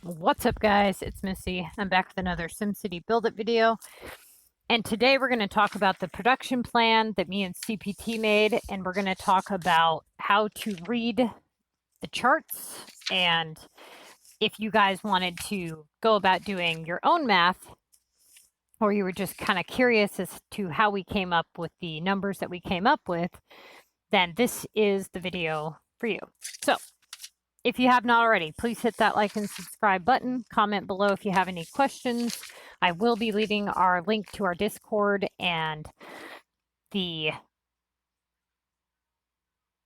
What's up, guys? It's Missy. I'm back with another SimCity Build It video. And today we're going to talk about the production plan that me and CPT made, and we're going to talk about how to read the charts. And if you guys wanted to go about doing your own math, or you were just kind of curious as to how we came up with the numbers that we came up with, then this is the video for you. So if you have not already, please hit that like and subscribe button. Comment below if you have any questions. I will be leaving our link to our Discord and I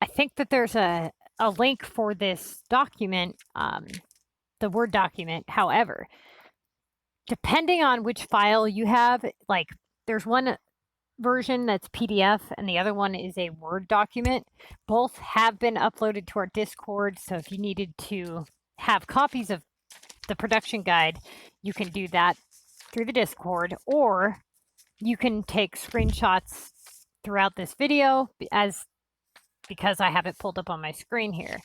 think that there's a link for this document, the Word document. However, depending on which file you have, like there's one version that's PDF and the other one is a Word document. Both have been uploaded to our Discord, so if you needed to have copies of the production guide, you can do that through the Discord, or you can take screenshots throughout this video because I have it pulled up on my screen here.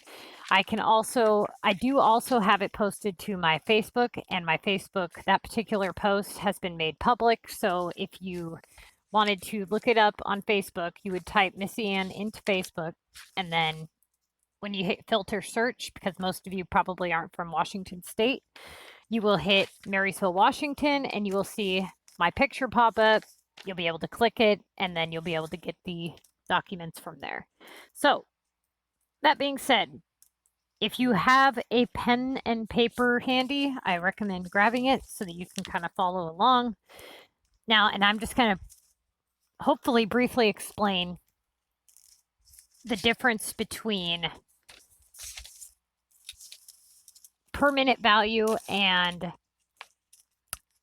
I do also have it posted to my Facebook, and my Facebook, that particular post has been made public. So if you wanted to look it up on Facebook, you would type MissyAnne into Facebook, and then when you hit filter search, because most of you probably aren't from Washington State, you will hit Marysville, Washington, and you will see my picture pop up. You'll be able to click it, and then you'll be able to get the documents from there. So that being said, if you have a pen and paper handy, I recommend grabbing it so that you can kind of follow along. Now, and I'm just going to hopefully briefly explain the difference between per minute value and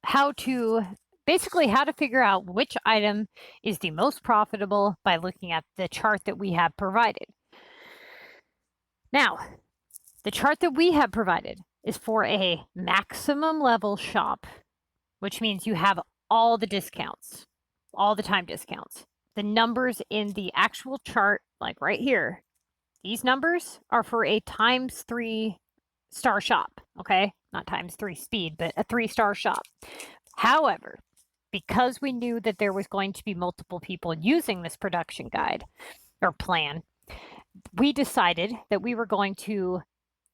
how to figure out which item is the most profitable by looking at the chart that we have provided. Now, the chart that we have provided is for a maximum level shop, which means you have all the discounts, all the time discounts. The numbers in the actual chart, like right here, these numbers are for a times 3-star shop, okay? Not times 3 speed, but a 3-star shop. However, because we knew that there was going to be multiple people using this production guide or plan, we decided that we were going to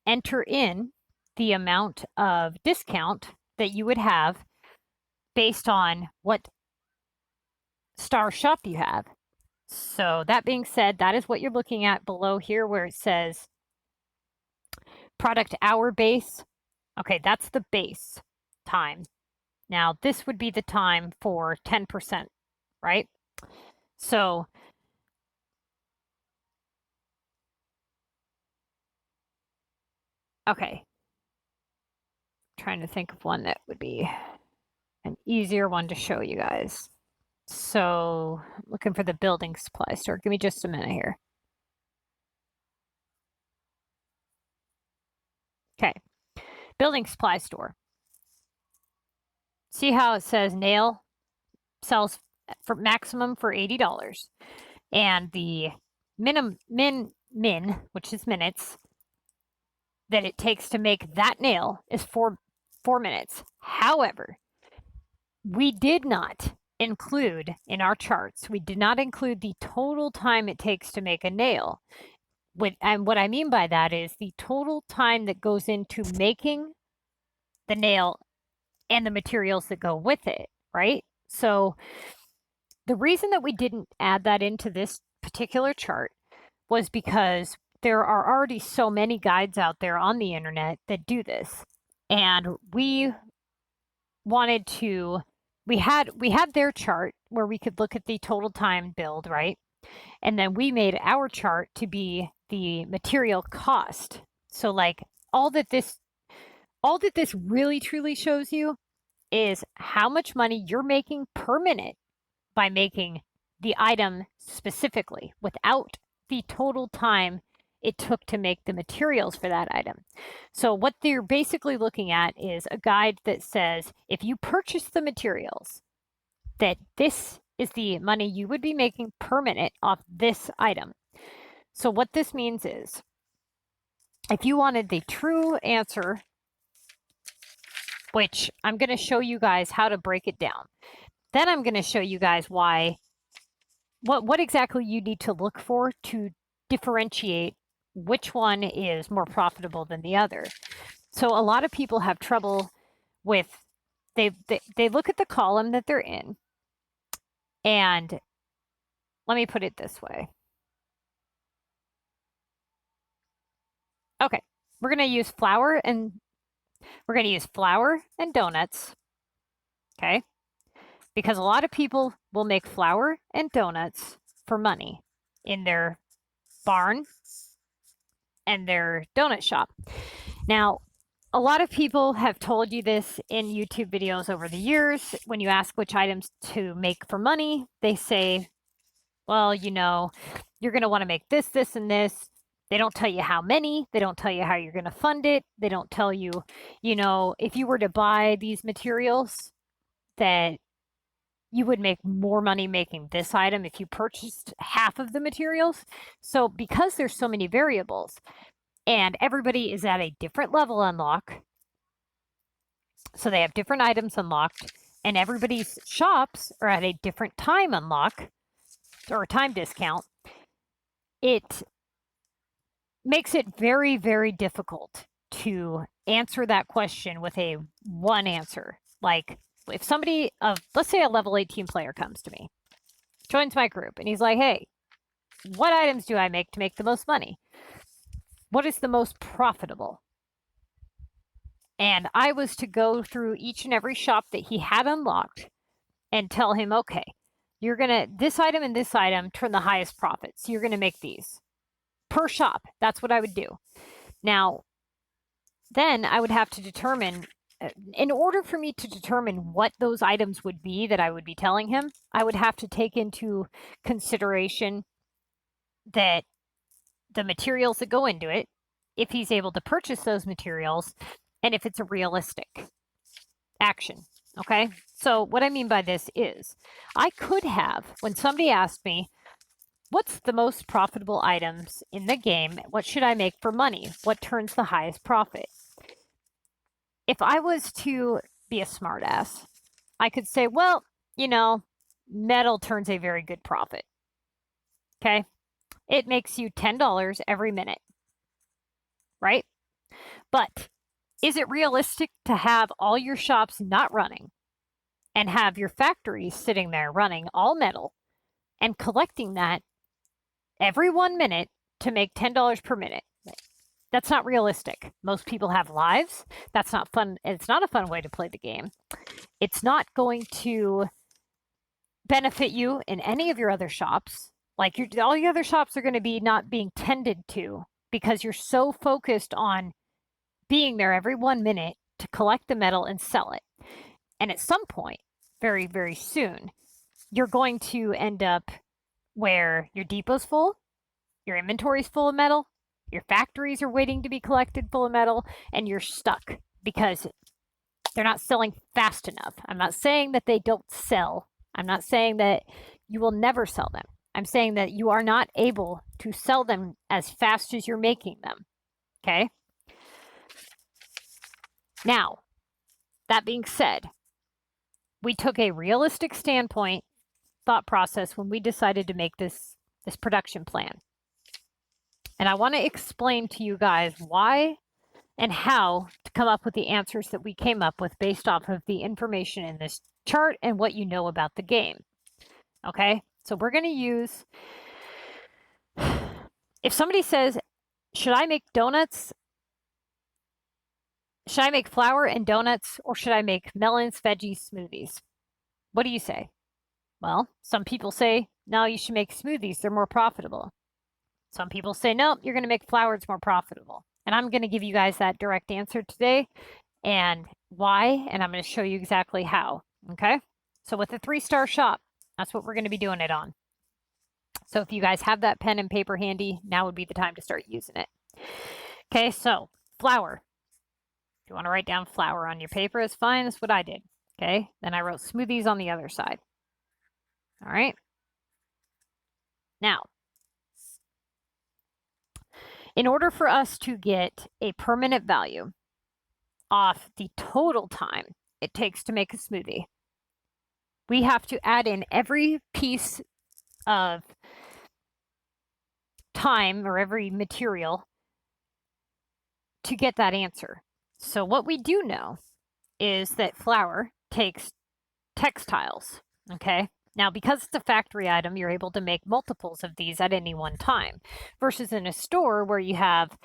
enter in the amount of discount that you would have based on what star shop you have. So that being said, that is what you're looking at below here where it says product hour base. Okay, that's the base time. Now, this would be the time for 10%, right? So okay. Trying to think of one that would be an easier one to show you guys. So I'm looking for the building supply store. Give me just a minute here. Okay. Building supply store. See how it says nail sells for maximum for $80, and the min, which is minutes, that it takes to make that nail is 4 minutes. However, we did not include in our charts, we did not include the total time it takes to make a nail. And what I mean by that is the total time that goes into making the nail and the materials that go with it, right? So the reason that we didn't add that into this particular chart was because there are already so many guides out there on the internet that do this. And we wanted to, we had their chart where we could look at the total time build, right? And then we made our chart to be the material cost. So like all that this really truly shows you is how much money you're making per minute by making the item specifically without the total time it took to make the materials for that item. So what they're basically looking at is a guide that says if you purchase the materials, that this is the money you would be making per minute off this item. So what this means is if you wanted the true answer which I'm going to show you guys how to break it down. Then I'm going to show you guys why, what exactly you need to look for to differentiate which one is more profitable than the other. So a lot of people have trouble with, they look at the column that they're in, and let me put it this way. Okay, we're going to use flour and donuts, okay? Because a lot of people will make flour and donuts for money in their barn and their donut shop. Now, a lot of people have told you this in YouTube videos over the years. When you ask which items to make for money, they say, well, you know, you're going to want to make this, this, and this. They don't tell you how many. They don't tell you how you're going to fund it. They don't tell you, you know, if you were to buy these materials, that you would make more money making this item if you purchased half of the materials. So because there's so many variables and everybody is at a different level unlock, so they have different items unlocked, and everybody's shops are at a different time unlock or time discount, it makes it very, very difficult to answer that question with a one answer. Like if somebody of, let's say a level 18 player comes to me, joins my group, and he's like, hey, what items do I make to make the most money? What is the most profitable? And I was to go through each and every shop that he had unlocked and tell him, okay, you're going to, this item and this item turn the highest profit. So you're going to make these per shop. That's what I would do. Now, then I would have to determine, in order for me to determine what those items would be that I would be telling him, I would have to take into consideration that the materials that go into it, if he's able to purchase those materials, and if it's a realistic action. Okay, so what I mean by this is I could have, when somebody asked me, what's the most profitable items in the game? What should I make for money? What turns the highest profit? If I was to be a smartass, I could say, well, you know, metal turns a very good profit. Okay, it makes you $10 every minute, right? But is it realistic to have all your shops not running and have your factories sitting there running all metal and collecting that every 1 minute to make $10 per minute? That's not realistic. Most people have lives. That's not fun. It's not a fun way to play the game. It's not going to benefit you in any of your other shops. Like all your other shops are going to be not being tended to because you're so focused on being there every 1 minute to collect the metal and sell it. And at some point, very, very soon, you're going to end up where your depot's full, your inventory's full of metal, your factories are waiting to be collected full of metal, and you're stuck because they're not selling fast enough. I'm not saying that they don't sell. I'm not saying that you will never sell them. I'm saying that you are not able to sell them as fast as you're making them. Okay? Now, that being said, we took a realistic standpoint, thought process when we decided to make this production plan. And I want to explain to you guys why and how to come up with the answers that we came up with based off of the information in this chart and what you know about the game. Okay, so we're going to use, if somebody says, should I make donuts? Should I make flour and donuts, or should I make melons, veggies, smoothies? What do you say? Well, some people say, no, you should make smoothies. They're more profitable. Some people say, no, you're going to make flour. It's more profitable. And I'm going to give you guys that direct answer today and why, and I'm going to show you exactly how. Okay? So with the 3-star shop, that's what we're going to be doing it on. So if you guys have that pen and paper handy, now would be the time to start using it. Okay, so flour. If you want to write down flour on your paper, it's fine. That's what I did. Okay, then I wrote smoothies on the other side. All right. Now, in order for us to get a permanent value off the total time it takes to make a smoothie. We have to add in every piece of time or every material to get that answer. So what we do know is that flour takes textiles, okay? Now, because it's a factory item, you're able to make multiples of these at any one time, versus in a store where you have,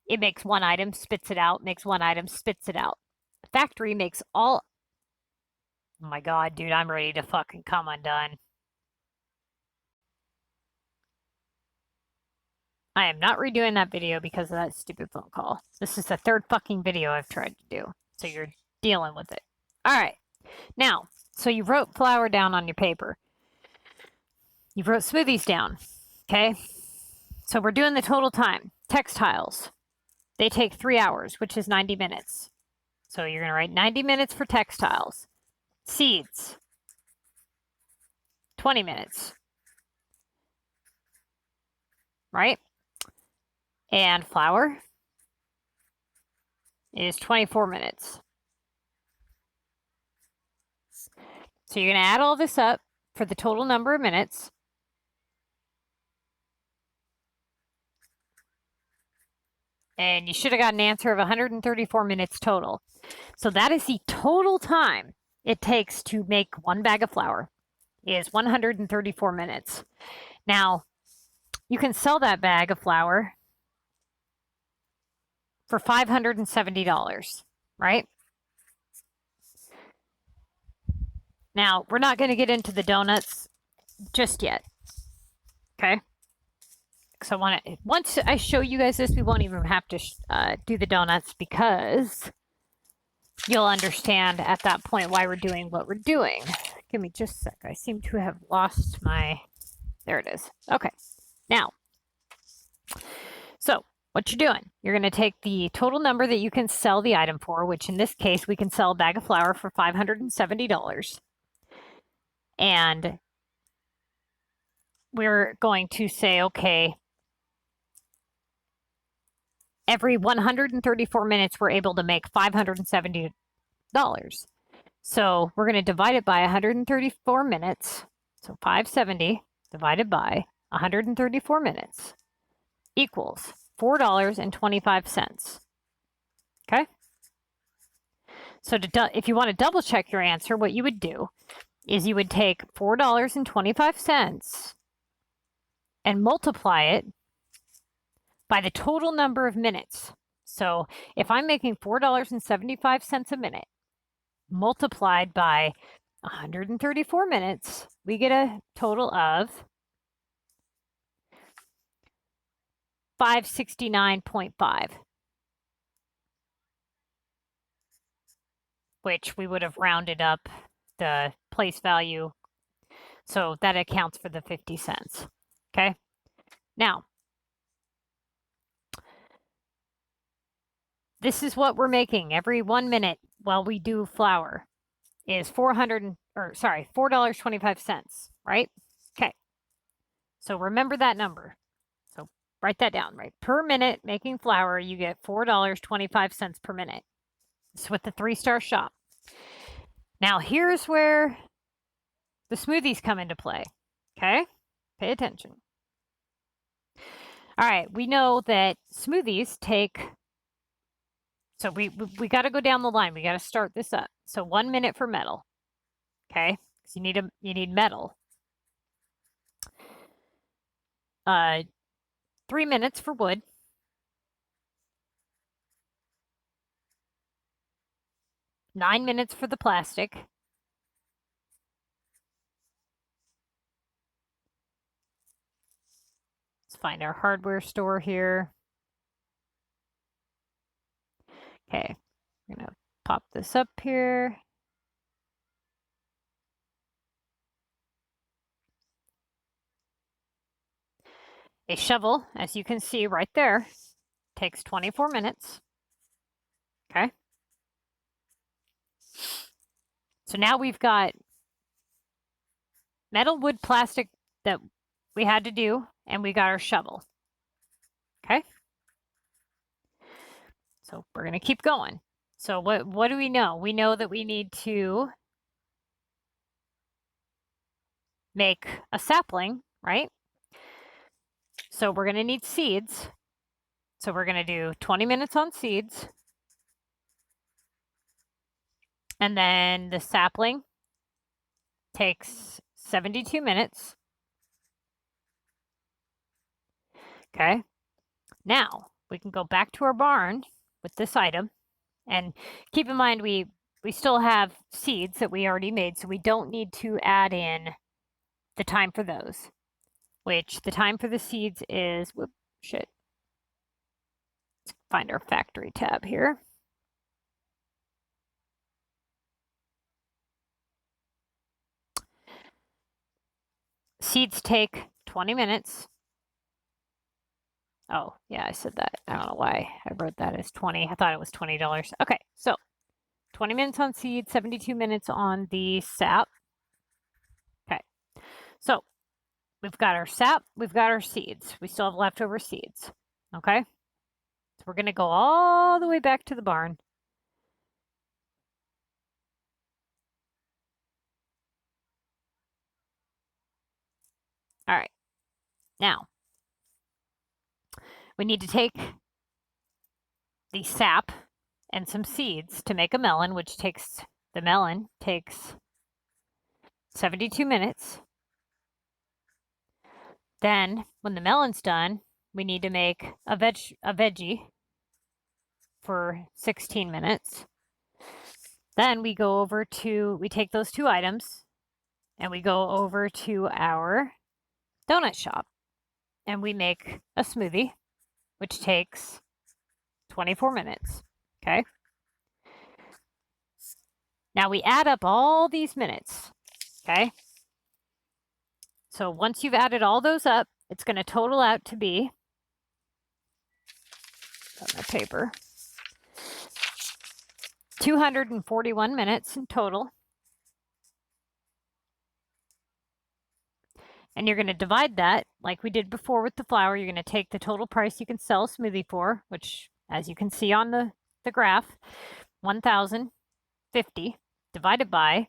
it makes one item, spits it out, makes one item, spits it out. A factory makes all, oh my God, dude, I'm ready to fucking come undone. I am not redoing that video because of that stupid phone call. This is the third fucking video I've tried to do, so you're dealing with it. All right. Now, so you wrote flour down on your paper. You wrote smoothies down, okay? So we're doing the total time. Textiles, they take 3 hours, which is 90 minutes. So you're going to write 90 minutes for textiles. Seeds, 20 minutes, right? And flour is 24 minutes. So you're going to add all this up for the total number of minutes. And you should have got an answer of 134 minutes total. So that is the total time it takes to make one bag of flour, is 134 minutes. Now, you can sell that bag of flour for $570, right? Now, we're not going to get into the donuts just yet, okay? Because I want to, once I show you guys this, we won't even have to do the donuts, because you'll understand at that point why we're doing what we're doing. Give me just a sec. I seem to have lost my, there it is. Okay, now, so what you're doing, you're going to take the total number that you can sell the item for, which in this case, we can sell a bag of flour for $570. And we're going to say, okay, every 134 minutes, we're able to make $570. So we're going to divide it by 134 minutes. So 570 divided by 134 minutes equals $4.25. Okay? So if you want to double check your answer, what you would do is you would take $4.25 and multiply it by the total number of minutes. So if I'm making $4.75 a minute multiplied by 134 minutes, we get a total of 569.5, which we would have rounded up the place value. So that accounts for the 50 cents. Okay. Now, this is what we're making every 1 minute while we do flour is $4.25, right? Okay. So remember that number. So write that down, right? Per minute making flour, you get $4.25 per minute. It's with the 3-star shop. Now here's where the smoothies come into play. Okay? Pay attention. All right, we know that smoothies take, so we got to go down the line. We got to start this up. So 1 minute for metal. Okay? Because you need metal. 3 minutes for wood. 9 minutes for the plastic. Let's find our hardware store here. Okay, I'm gonna pop this up here. A shovel, as you can see right there, takes 24 minutes. Okay. So now we've got metal, wood, plastic that we had to do, and we got our shovel. Okay. So we're going to keep going. So what do we know? We know that we need to make a sapling, right? So we're going to need seeds. So we're going to do 20 minutes on seeds. And then the sapling takes 72 minutes. Okay. Now we can go back to our barn with this item. And keep in mind, we still have seeds that we already made, so we don't need to add in the time for those, which the time for the seeds is, whoop, shit. Let's find our factory tab here. Seeds take 20 minutes. Oh, yeah, I said that. I don't know why I wrote that as 20. I thought it was $20. Okay, so 20 minutes on seeds, 72 minutes on the sap. Okay, so we've got our sap, we've got our seeds. We still have leftover seeds, okay? So we're going to go all the way back to the barn. All right, now we need to take the sap and some seeds to make a melon, which takes, the melon takes 72 minutes. Then when the melon's done, we need to make a veggie for 16 minutes. Then we go over to, we take those two items and we go over to our donut shop and we make a smoothie, which takes 24 minutes. Okay. Now we add up all these minutes. Okay. So once you've added all those up, it's going to total out to be, got my paper, 241 minutes in total. And you're going to divide that like we did before with the flour. You're going to take the total price you can sell a smoothie for, which as you can see on the graph, 1,050 divided by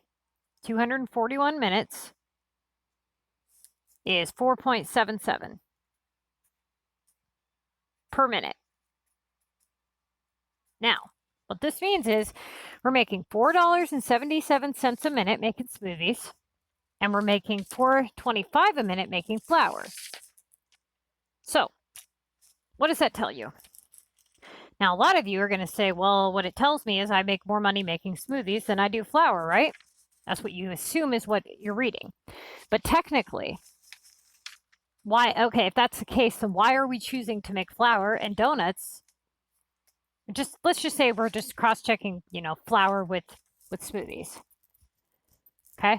241 minutes is 4.77 per minute. Now, what this means is we're making $4.77 a minute making smoothies, and we're making $4.25 a minute making flour. So, what does that tell you? Now, a lot of you are going to say, well, what it tells me is I make more money making smoothies than I do flour, right? That's what you assume is what you're reading. But technically, why? Okay, if that's the case, then why are we choosing to make flour and donuts? Let's just say we're just cross-checking, you know, flour with smoothies. Okay.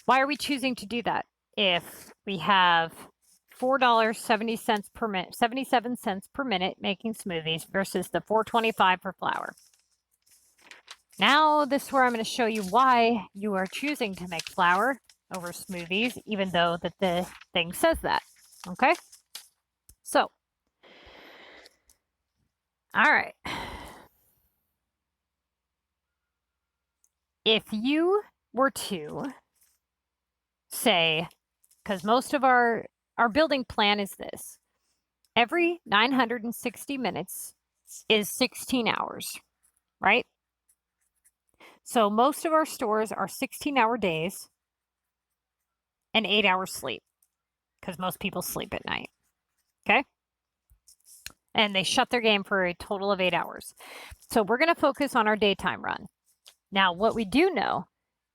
Why are we choosing to do that if we have $4.70 per minute, 77 cents per minute making smoothies versus the $4.25 for flour? Now this is where I'm going to show you why you are choosing to make flour over smoothies, even though that the thing says that. Okay. So, all right. If you were to say, because most of our building plan is this, every 960 minutes is 16 hours, right? So most of our stores are 16-hour days and 8 hours sleep, because most people sleep at night, okay? And they shut their game for a total of 8 hours. So we're going to focus on our daytime run. Now, what we do know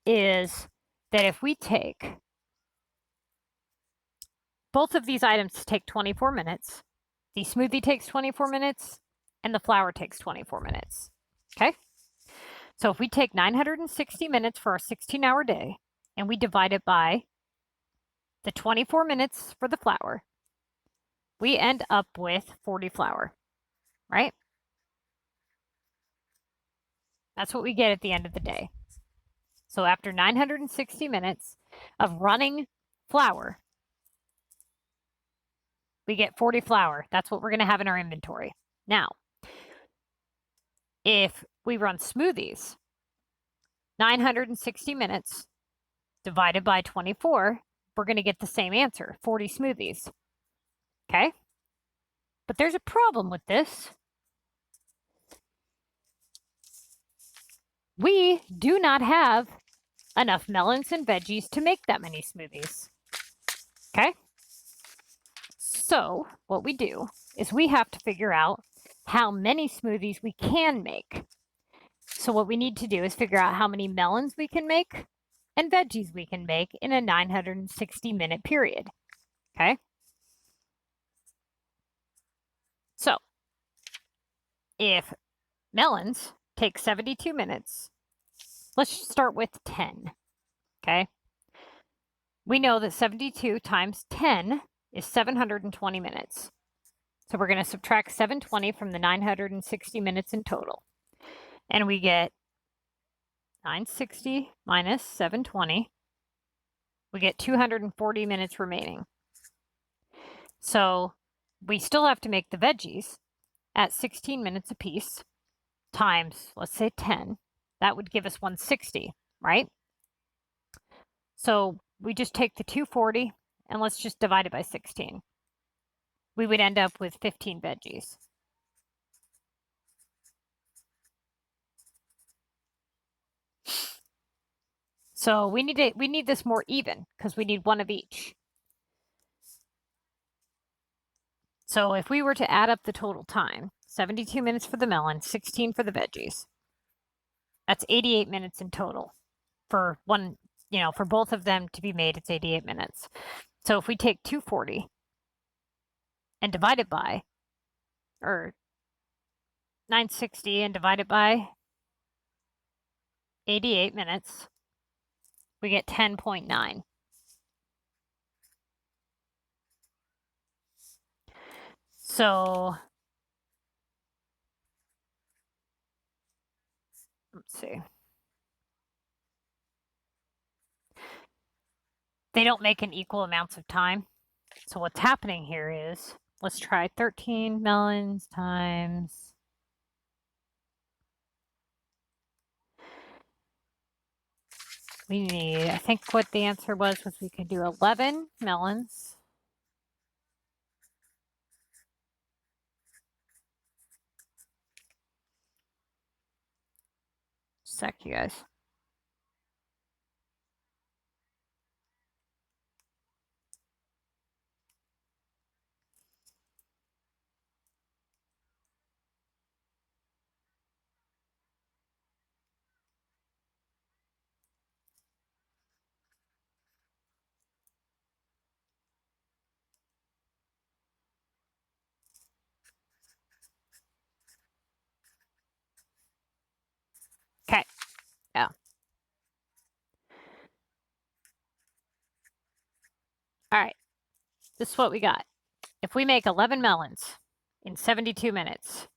is that if we take both of these items take 24 minutes, the smoothie takes 24 minutes, and the flour takes 24 minutes, okay? So if we take 960 minutes for our 16-hour day, and we divide it by the 24 minutes for the flour, we end up with 40 flour, right? That's what we get at the end of the day. So after 960 minutes of running flour, we get 40 flour. That's what we're going to have in our inventory. Now, if we run smoothies, 960 minutes divided by 24, we're going to get the same answer, 40 smoothies. Okay? But there's a problem with this. We do not have enough melons and veggies to make that many smoothies. Okay? So what we do is we have to figure out how many smoothies we can make. So what we need to do is figure out how many melons we can make and veggies we can make in a 960-minute period. Okay? So if melons take 72 minutes, let's start with 10. Okay? We know that 72 times 10 is 720 minutes. So we're going to subtract 720 from the 960 minutes in total. And we get 960 minus 720. We get 240 minutes remaining. So we still have to make the veggies at 16 minutes apiece times, let's say 10. That would give us 160, right? So we just take the 240 and let's just divide it by 16. We would end up with 15 veggies. So we need this more even because we need one of each. So if we were to add up the total time, 72 minutes for the melon, 16 for the veggies, that's 88 minutes in total. For one, for both of them to be made, it's 88 minutes. So if we take 240 and divide it by, or 960 and divide it by 88 minutes, we get 10.9. So let's see. They don't make in equal amounts of time. So what's happening here is, let's try 13 melons times. We need, I think what the answer was we could do 11 melons. Sec, you guys. Okay, yeah. All right, this is what we got. If we make 11 melons in 72 minutes,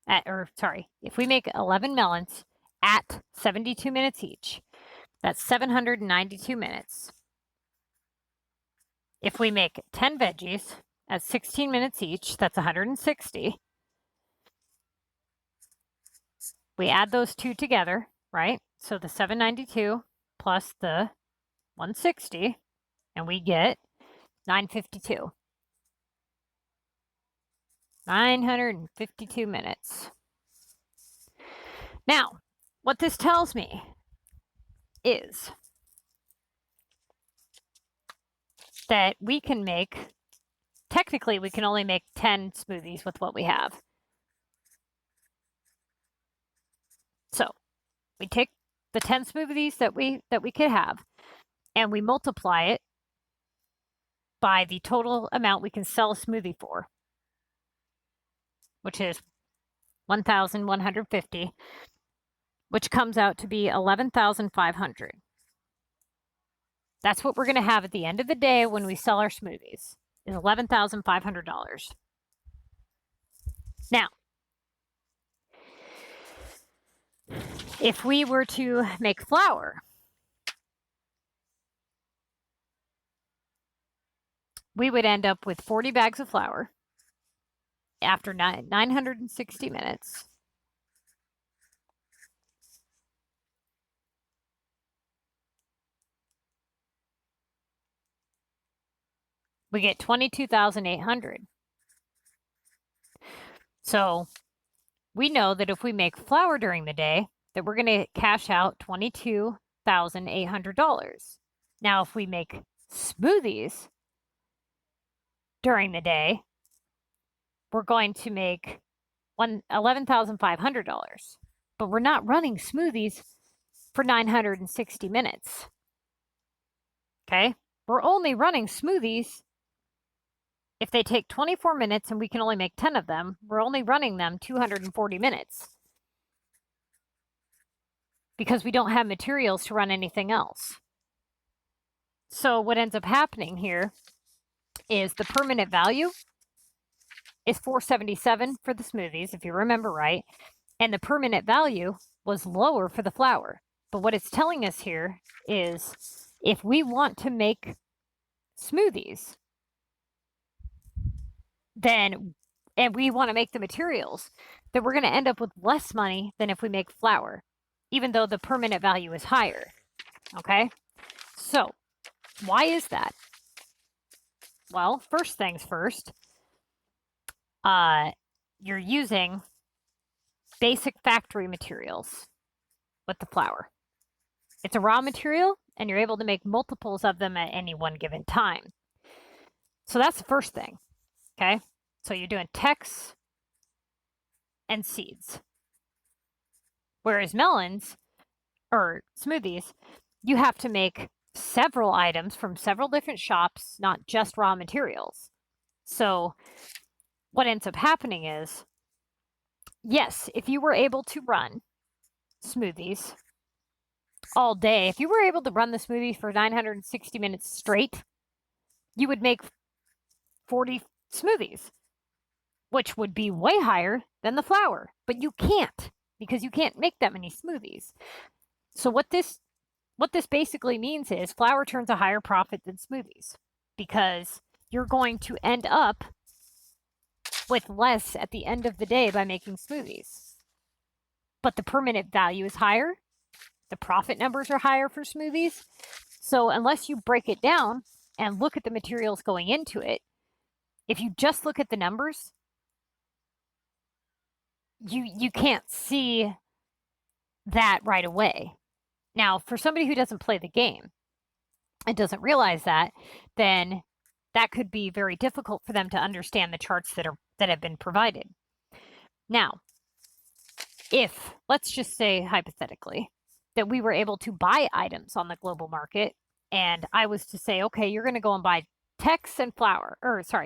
if we make 11 melons at 72 minutes each, that's 792 minutes. If we make 10 veggies at 16 minutes each, that's 160. We add those two together, right? So the 792 plus the 160, and we get 952. 952 minutes. Now, what this tells me is that we can make, technically we can only make 10 smoothies with what we have. So we take the 10 smoothies that we could have, and we multiply it by the total amount we can sell a smoothie for, which is 1,150, which comes out to be 11,500. That's what we're going to have at the end of the day when we sell our smoothies, is $11,500. Now, if we were to make flour, we would end up with 40 bags of flour after 960 minutes. we get 22,800. So we know that if we make flour during the day, that we're going to cash out $22,800. Now, if we make smoothies during the day, we're going to make $11,500. But we're not running smoothies for 960 minutes. Okay? We're only running smoothies if they take 24 minutes and we can only make 10 of them. We're only running them 240 minutes because we don't have materials to run anything else. So what ends up happening here is the per minute value is $4.77 for the smoothies, if you remember right, and the per minute value was lower for the flour. But what it's telling us here is if we want to make smoothies, then, and we want to make the materials, then we're going to end up with less money than if we make flour, even though the per minute value is higher. Okay? So, why is that? Well, first things first, you're using basic factory materials with the flour. It's a raw material, and you're able to make multiples of them at any one given time. So that's the first thing, okay? So you're doing techs and seeds. Whereas melons, or smoothies, you have to make several items from several different shops, not just raw materials. So what ends up happening is, yes, if you were able to run smoothies all day, if you were able to run the smoothies for 960 minutes straight, you would make 40 smoothies, which would be way higher than the flour. But you can't, because you can't make that many smoothies. So what this basically means is flour turns a higher profit than smoothies, because you're going to end up with less at the end of the day by making smoothies. But the per minute value is higher. The profit numbers are higher for smoothies. So unless you break it down and look at the materials going into it, if you just look at the numbers, you can't see that right away. Now, for somebody who doesn't play the game and doesn't realize that, then that could be very difficult for them to understand the charts that have been provided. Now, if, let's just say hypothetically, that we were able to buy items on the global market, and I was to say, okay, you're going to go and buy techs and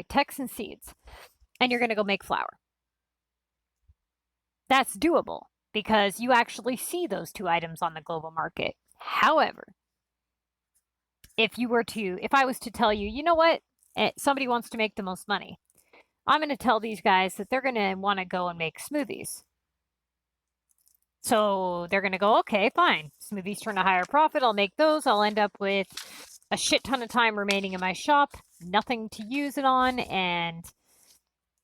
techs and seeds, and you're going to go make flour. That's doable because you actually see those two items on the global market. However, if I was to tell you, you know what, somebody wants to make the most money, I'm going to tell these guys that they're going to want to go and make smoothies. So they're going to go, okay, fine. Smoothies turn a higher profit. I'll make those. I'll end up with a shit ton of time remaining in my shop, nothing to use it on, and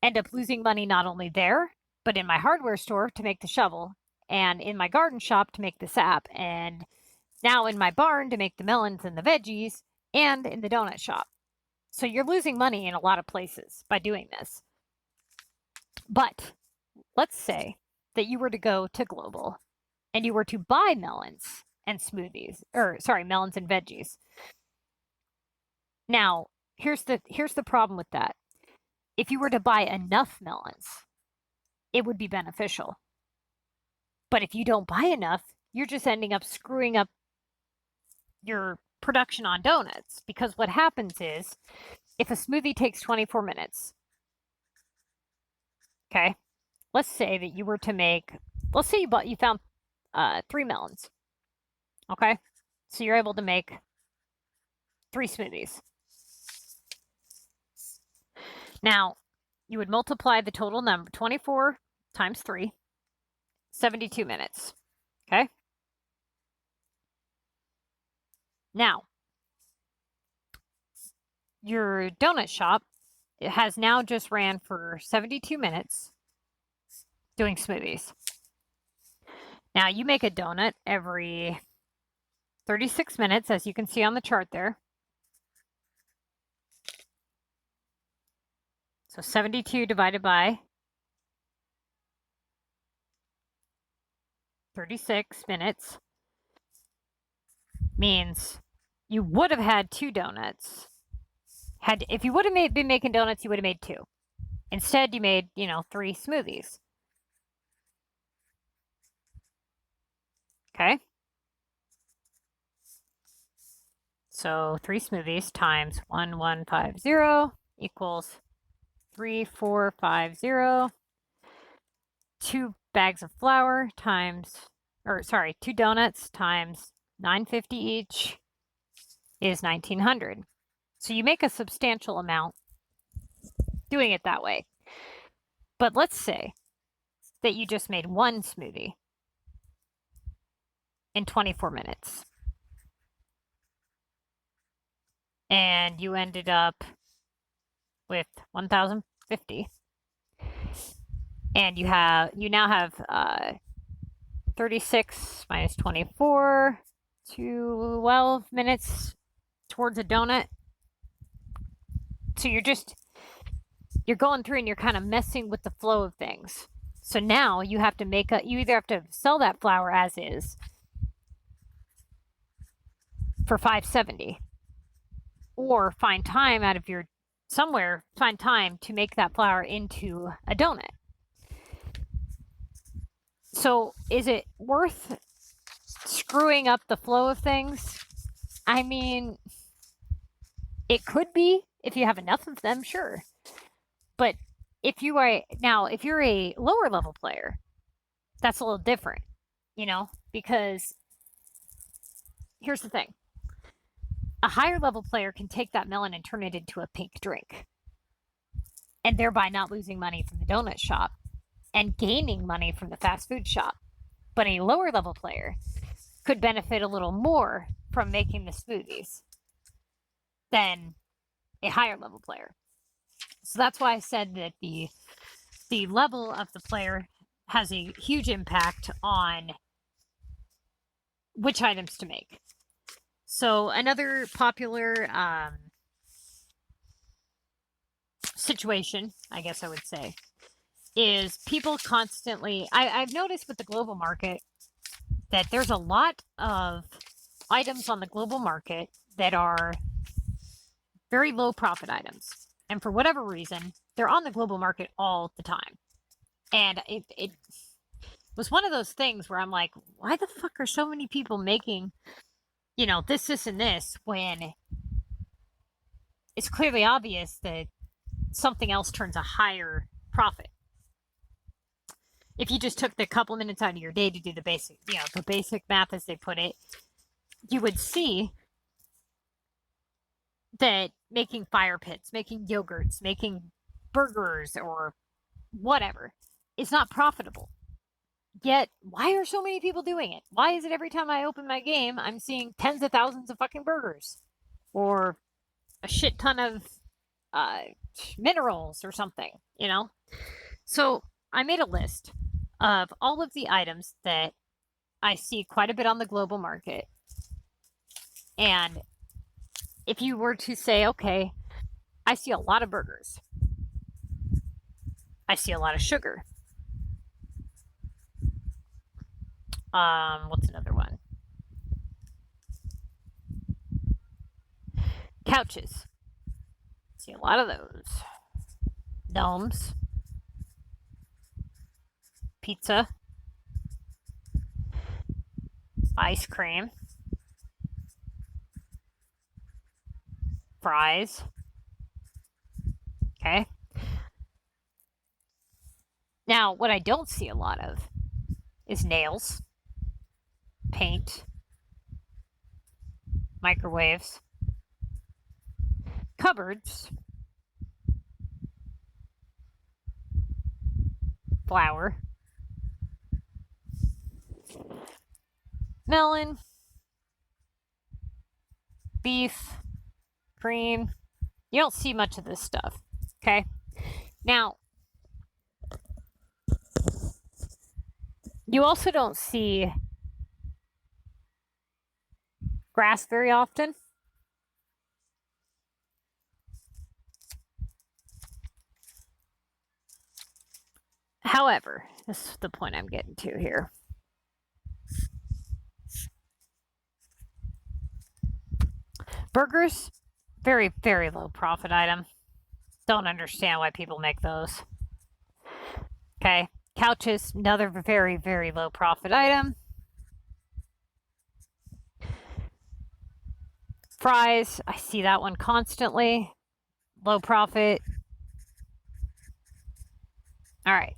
end up losing money not only there, but in my hardware store to make the shovel, and in my garden shop to make the sap, and now in my barn to make the melons and the veggies, and in the donut shop. So you're losing money in a lot of places by doing this. But let's say that you were to go to global and you were to buy melons and melons and veggies. Now, here's the problem with that. If you were to buy enough melons, it would be beneficial. But if you don't buy enough, you're just ending up screwing up your production on donuts, because what happens is if a smoothie takes 24 minutes, okay, let's say that you were to make, let's say you found 3 melons, okay, so you're able to make 3 smoothies. Now, you would multiply the total number, 24 times 3, 72 minutes, okay? Now, your donut shop, it has now just ran for 72 minutes doing smoothies. Now, you make a donut every 36 minutes, as you can see on the chart there. So 72 divided by 36 minutes means you would have had 2 donuts. If you would have been making donuts, you would have made 2. Instead, you made, 3 smoothies. Okay? So 3 smoothies times 1150 equals 3450. 2 bags of flour times, 2 donuts times 950 each is 1900. So you make a substantial amount doing it that way. But let's say that you just made 1 smoothie in 24 minutes. And you ended up with 1050. And you now have 36 minus 24, 12 minutes towards a donut. So you're going through and you're kind of messing with the flow of things. So now you have to you either have to sell that flour as is for $5.70, or find time to make that flour into a donut. So is it worth screwing up the flow of things? I mean, it could be if you have enough of them, sure. But if you're a lower level player, that's a little different, because here's the thing. A higher level player can take that melon and turn it into a pink drink, and thereby not losing money from the donut shop and gaining money from the fast food shop. But a lower level player could benefit a little more from making the smoothies than a higher level player. So that's why I said that the level of the player has a huge impact on which items to make. So another popular situation, I guess I would say, is people constantly, I've noticed with the global market that there's a lot of items on the global market that are very low profit items. And for whatever reason, they're on the global market all the time. And it was one of those things where I'm like, why the fuck are so many people making, this, and this, when it's clearly obvious that something else turns a higher profit? If you just took the couple minutes out of your day to do the basic math, as they put it, you would see that making fire pits, making yogurts, making burgers, or whatever is not profitable. Yet, why are so many people doing it? Why is it every time I open my game, I'm seeing tens of thousands of fucking burgers? Or a shit ton of minerals or something, So I made a list of all of the items that I see quite a bit on the global market. And if you were to say, okay, I see a lot of burgers, I see a lot of sugar. What's another one? Couches. See a lot of those. Gnomes. Pizza. Ice cream. Fries. Okay. Now, what I don't see a lot of is nails, paint, microwaves, cupboards, flour, melon, beef, cream. You don't see much of this stuff, okay? Now, you also don't see grass very often. However, this is the point I'm getting to here. Burgers, very, very low profit item. Don't understand why people make those. Okay. Couches, another very, very low profit item. Fries, I see that one constantly. Low profit. All right.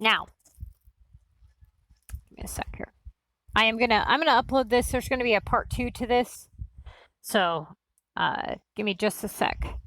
Now, give me a sec here. I'm gonna upload this. There's gonna be a part 2 to this. So give me just a sec.